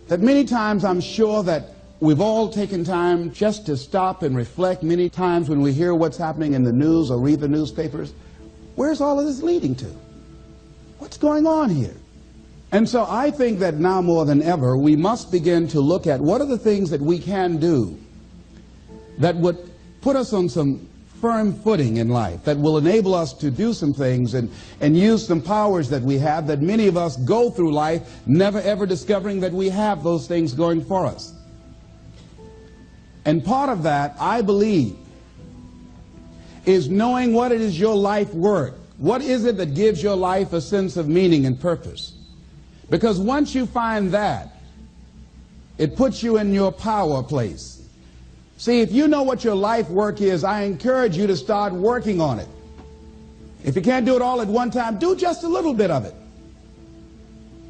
that many times I'm sure that we've all taken time just to stop and reflect many times when we hear what's happening in the news or read the newspapers. Where's all of this leading to? What's going on here? And so I think that now more than ever, we must begin to look at what are the things that we can do that would put us on some firm footing in life, that will enable us to do some things and use some powers that we have, that many of us go through life never ever discovering that we have those things going for us. And part of that, I believe, is knowing what it is your life worth. What is it that gives your life a sense of meaning and purpose? Because once you find that, it puts you in your power place. See, if you know what your life work is, I encourage you to start working on it. If you can't do it all at one time, do just a little bit of it.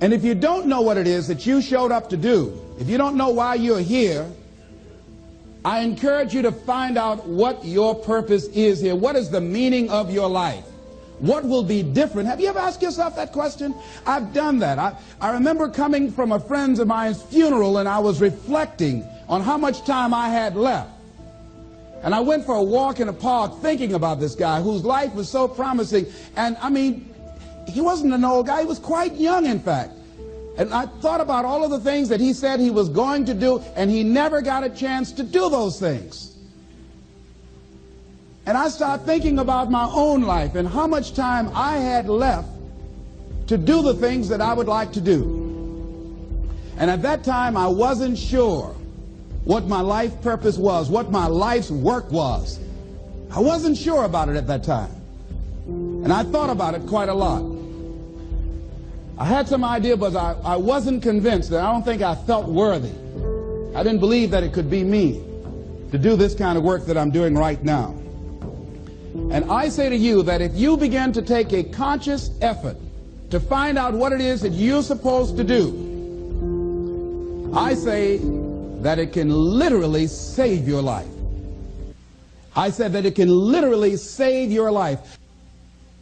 And if you don't know what it is that you showed up to do, if you don't know why you're here, I encourage you to find out what your purpose is here. What is the meaning of your life? What will be different? Have you ever asked yourself that question? I've done that. I remember coming from a friend of mine's funeral, and I was reflecting on how much time I had left. And I went for a walk in a park thinking about this guy whose life was so promising. And I mean, he wasn't an old guy. He was quite young, in fact. And I thought about all of the things that he said he was going to do, and he never got a chance to do those things. And I started thinking about my own life and how much time I had left to do the things that I would like to do. And at that time, I wasn't sure what my life purpose was, what my life's work was. I wasn't sure about it at that time. And I thought about it quite a lot. I had some idea, but I wasn't convinced. I don't think I felt worthy. I didn't believe that it could be me to do this kind of work that I'm doing right now. And I say to you that if you begin to take a conscious effort to find out what it is that you're supposed to do, I say that it can literally save your life. I said that it can literally save your life.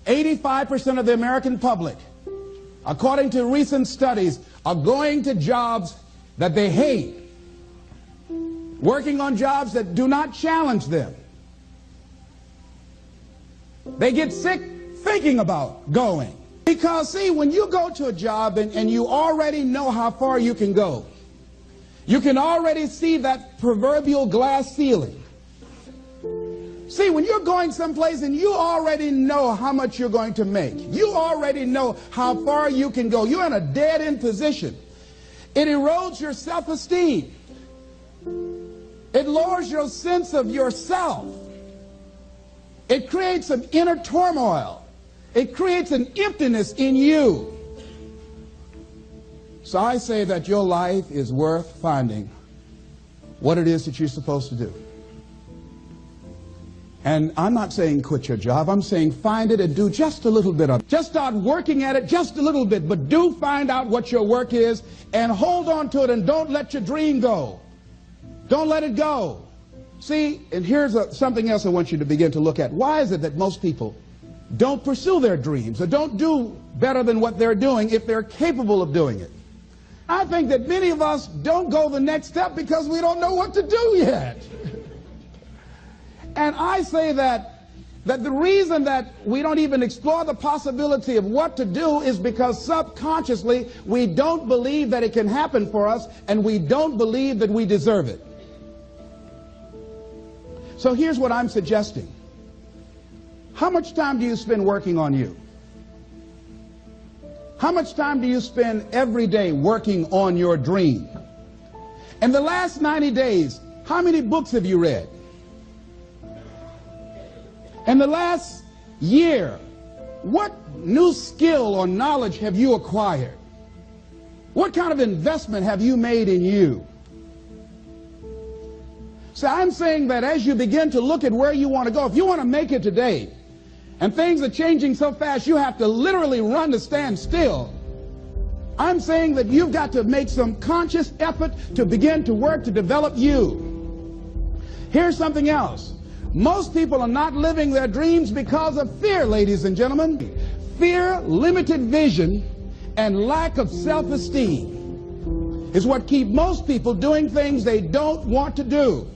85% of the American public, according to recent studies, are going to jobs that they hate, working on jobs that do not challenge them. They get sick thinking about going. Because, see, when you go to a job and you already know how far you can go, you can already see that proverbial glass ceiling. See, when you're going someplace and you already know how much you're going to make, you already know how far you can go, you're in a dead-end position. It erodes your self-esteem. It lowers your sense of yourself. It creates an inner turmoil. It creates an emptiness in you. So I say that your life is worth finding what it is that you're supposed to do. And I'm not saying quit your job. I'm saying find it and do just a little bit of it. Just start working at it just a little bit, but do find out what your work is and hold on to it, and don't let your dream go. Don't let it go. See, and here's something else I want you to begin to look at. Why is it that most people don't pursue their dreams or don't do better than what they're doing if they're capable of doing it? I think that many of us don't go the next step because we don't know what to do yet. And I say that the reason that we don't even explore the possibility of what to do is because subconsciously we don't believe that it can happen for us, and we don't believe that we deserve it. So here's what I'm suggesting. How much time do you spend working on you? How much time do you spend every day working on your dream? In the last 90 days, how many books have you read? In the last year, what new skill or knowledge have you acquired? What kind of investment have you made in you? So I'm saying that as you begin to look at where you want to go, if you want to make it today, and things are changing so fast you have to literally run to stand still, I'm saying that you've got to make some conscious effort to begin to work to develop you. Here's something else. Most people are not living their dreams because of fear, ladies and gentlemen. Fear, limited vision, and lack of self-esteem. is what keeps most people doing things they don't want to do.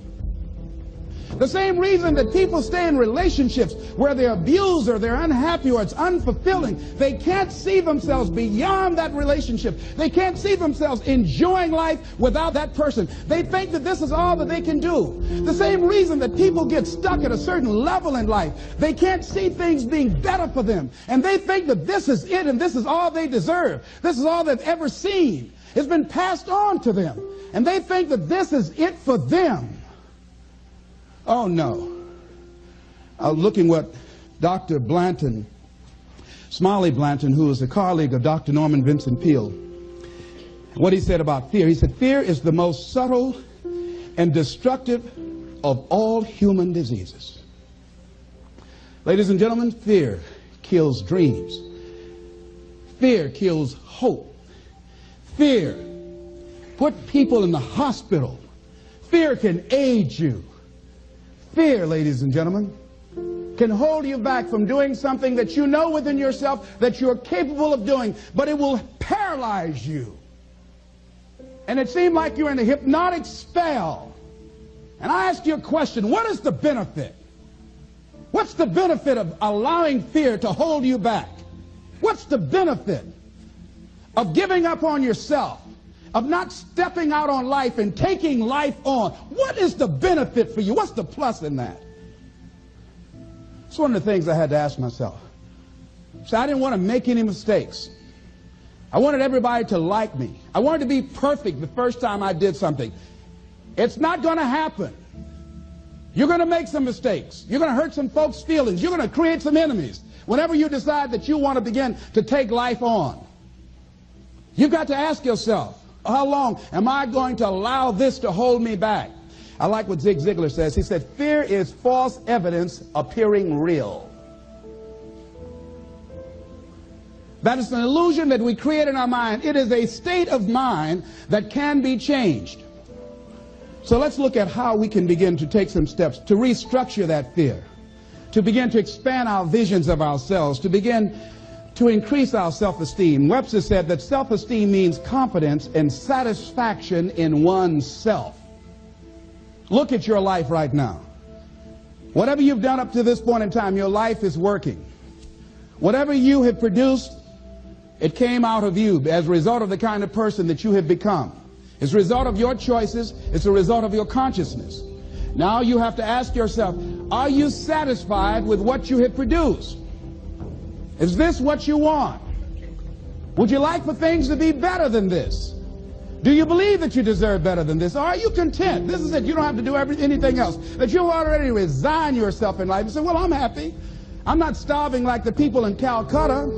The same reason that people stay in relationships where they're abused or they're unhappy or it's unfulfilling, they can't see themselves beyond that relationship. They can't see themselves enjoying life without that person. They think that this is all that they can do. The same reason that people get stuck at a certain level in life, they can't see things being better for them. And they think that this is it and this is all they deserve. This is all they've ever seen. It's been passed on to them. And they think that this is it for them. Oh, no. I was looking what Dr. Blanton, Smiley Blanton, who is a colleague of Dr. Norman Vincent Peale, what he said about fear. He said, fear is the most subtle and destructive of all human diseases. Ladies and gentlemen, fear kills dreams. Fear kills hope. Fear put people in the hospital. Fear can age you. Fear, ladies and gentlemen, can hold you back from doing something that you know within yourself that you're capable of doing, but it will paralyze you. And it seemed like you're in a hypnotic spell. And I asked you a question, what is the benefit? What's the benefit of allowing fear to hold you back? What's the benefit of giving up on yourself? Of not stepping out on life and taking life on? What is the benefit for you? What's the plus in that? It's one of the things I had to ask myself. So I didn't want to make any mistakes. I wanted everybody to like me. I wanted to be perfect the first time I did something. It's not going to happen. You're going to make some mistakes. You're going to hurt some folks' feelings. You're going to create some enemies whenever you decide that you want to begin to take life on. You've got to ask yourself, how long am I going to allow this to hold me back? I like what Zig Ziglar says. He said, fear is false evidence appearing real. That is an illusion that we create in our mind. It is a state of mind that can be changed. So let's look at how we can begin to take some steps to restructure that fear, to begin to expand our visions of ourselves, to begin to increase our self-esteem. Webster said that self-esteem means confidence and satisfaction in oneself. Look at your life right now. Whatever you've done up to this point in time, your life is working. Whatever you have produced, it came out of you as a result of the kind of person that you have become. It's a result of your choices. It's a result of your consciousness. Now you have to ask yourself, are you satisfied with what you have produced? Is this what you want? Would you like for things to be better than this? Do you believe that you deserve better than this? Or are you content? This is it. You don't have to do anything else. That you'll already resign yourself in life and say, well, I'm happy. I'm not starving like the people in Calcutta.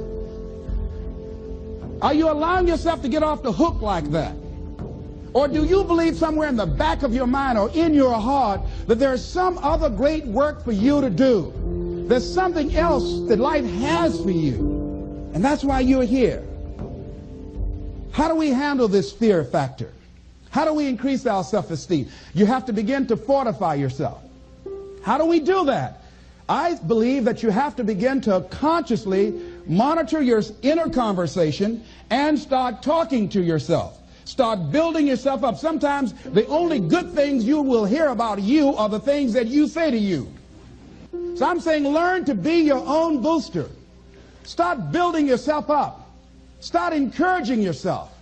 Are you allowing yourself to get off the hook like that? Or do you believe somewhere in the back of your mind or in your heart that there's some other great work for you to do? There's something else that life has for you. And that's why you're here. How do we handle this fear factor? How do we increase our self-esteem? You have to begin to fortify yourself. How do we do that? I believe that you have to begin to consciously monitor your inner conversation and start talking to yourself. Start building yourself up. Sometimes the only good things you will hear about you are the things that you say to you. So I'm saying learn to be your own booster. Start building yourself up. Start encouraging yourself.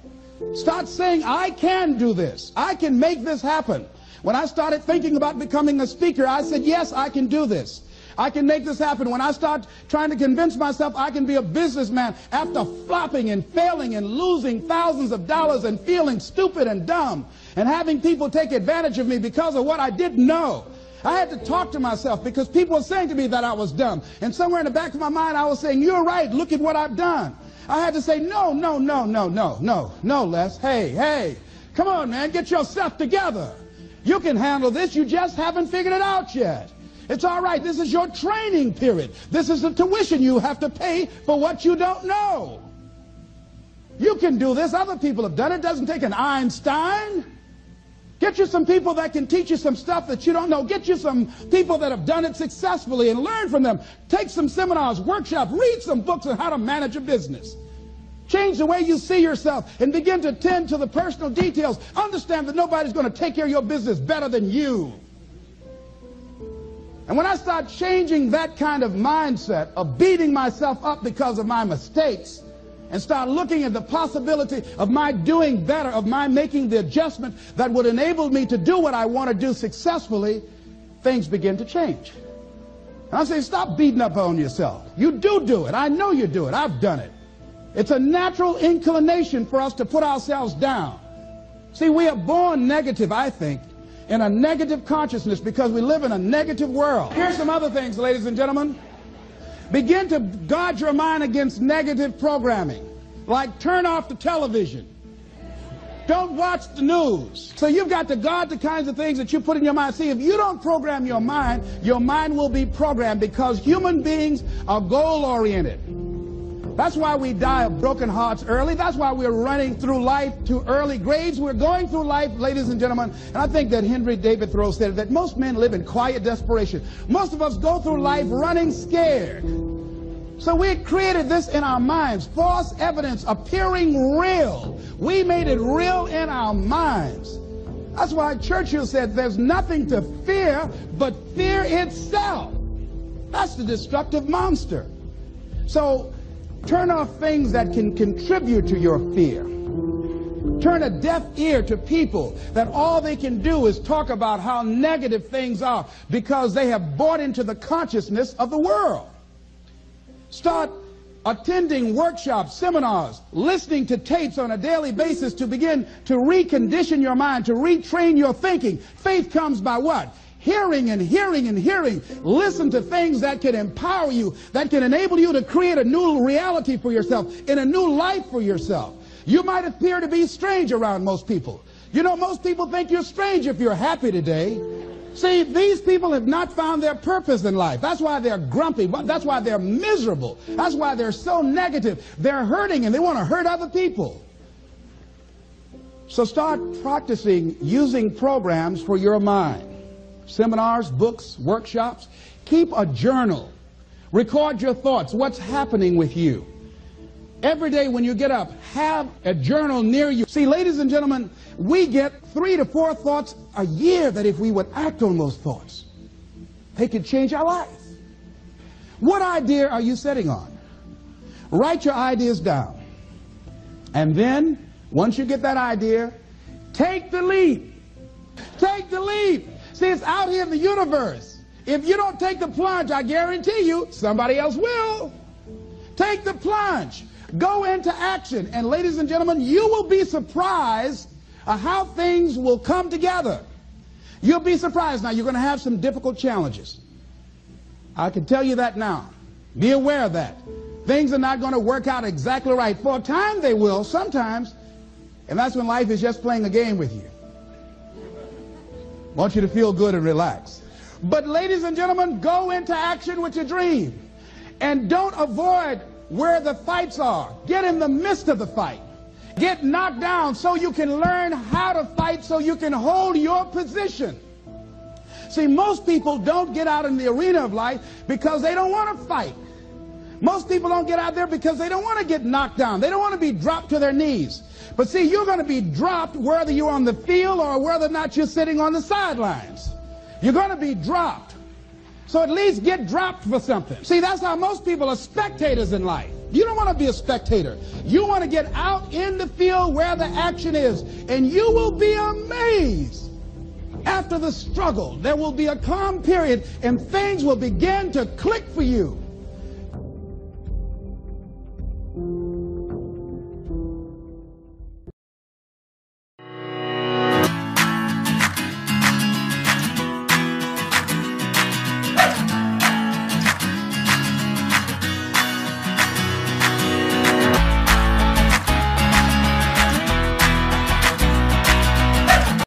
Start saying, I can do this. I can make this happen. When I started thinking about becoming a speaker, I said, yes, I can do this. I can make this happen. When I start trying to convince myself I can be a businessman after flopping and failing and losing thousands of dollars and feeling stupid and dumb and having people take advantage of me because of what I didn't know, I had to talk to myself because people were saying to me that I was dumb. And somewhere in the back of my mind, I was saying, you're right. Look at what I've done. I had to say, no, Les. Hey, come on, man. Get yourself together. You can handle this. You just haven't figured it out yet. It's all right. This is your training period. This is the tuition you have to pay for what you don't know. You can do this. Other people have done it. It doesn't take an Einstein. Get you some people that can teach you some stuff that you don't know. Get you some people that have done it successfully and learn from them. Take some seminars, workshops, read some books on how to manage a business. Change the way you see yourself and begin to tend to the personal details. Understand that nobody's going to take care of your business better than you. And when I start changing that kind of mindset of beating myself up because of my mistakes and start looking at the possibility of my doing better, of my making the adjustment that would enable me to do what I want to do successfully, things begin to change. And I say, stop beating up on yourself. You do it. I know you do it. I've done it. It's a natural inclination for us to put ourselves down. See, we are born negative, I think, in a negative consciousness because we live in a negative world. Here's some other things, ladies and gentlemen. Begin to guard your mind against negative programming, like turn off the television. Don't watch the news. So you've got to guard the kinds of things that you put in your mind. See, if you don't program your mind will be programmed, because human beings are goal-oriented. That's why we die of broken hearts early. That's why we're running through life to early graves. We're going through life, ladies and gentlemen, and I think that Henry David Thoreau said that most men live in quiet desperation. Most of us go through life running scared. So we created this in our minds, false evidence appearing real. We made it real in our minds. That's why Churchill said there's nothing to fear but fear itself. That's the destructive monster. So turn off things that can contribute to your fear. Turn a deaf ear to people that all they can do is talk about how negative things are because they have bought into the consciousness of the world. Start attending workshops, seminars, listening to tapes on a daily basis to begin to recondition your mind, to retrain your thinking. Faith comes by what? Hearing and hearing and hearing. Listen to things that can empower you, that can enable you to create a new reality for yourself, in a new life for yourself. You might appear to be strange around most people. You know, most people think you're strange if you're happy today. See, these people have not found their purpose in life. That's why they're grumpy. That's why they're miserable. That's why they're so negative. They're hurting and they want to hurt other people. So start practicing using programs for your mind. Seminars, books, workshops. Keep a journal. Record your thoughts. What's happening with you? Every day when you get up, have a journal near you. See, ladies and gentlemen, we get 3 to 4 thoughts a year that if we would act on those thoughts, they could change our life. What idea are you sitting on? Write your ideas down. And then, once you get that idea, take the leap. Take the leap. See, it's out here in the universe. If you don't take the plunge, I guarantee you, somebody else will. Take the plunge. Go into action. And ladies and gentlemen, you will be surprised at how things will come together. You'll be surprised. Now, you're going to have some difficult challenges. I can tell you that now. Be aware of that. Things are not going to work out exactly right. For a time they will, sometimes. And that's when life is just playing a game with you. I want you to feel good and relax. But ladies and gentlemen, go into action with your dream. And don't avoid where the fights are. Get in the midst of the fight. Get knocked down so you can learn how to fight, so you can hold your position. See, most people don't get out in the arena of life because they don't want to fight. Most people don't get out there because they don't want to get knocked down. They don't want to be dropped to their knees. But see, you're going to be dropped whether you're on the field or whether or not you're sitting on the sidelines. You're going to be dropped. So at least get dropped for something. See, that's how most people are spectators in life. You don't want to be a spectator. You want to get out in the field where the action is. And you will be amazed. After the struggle, there will be a calm period and things will begin to click for you.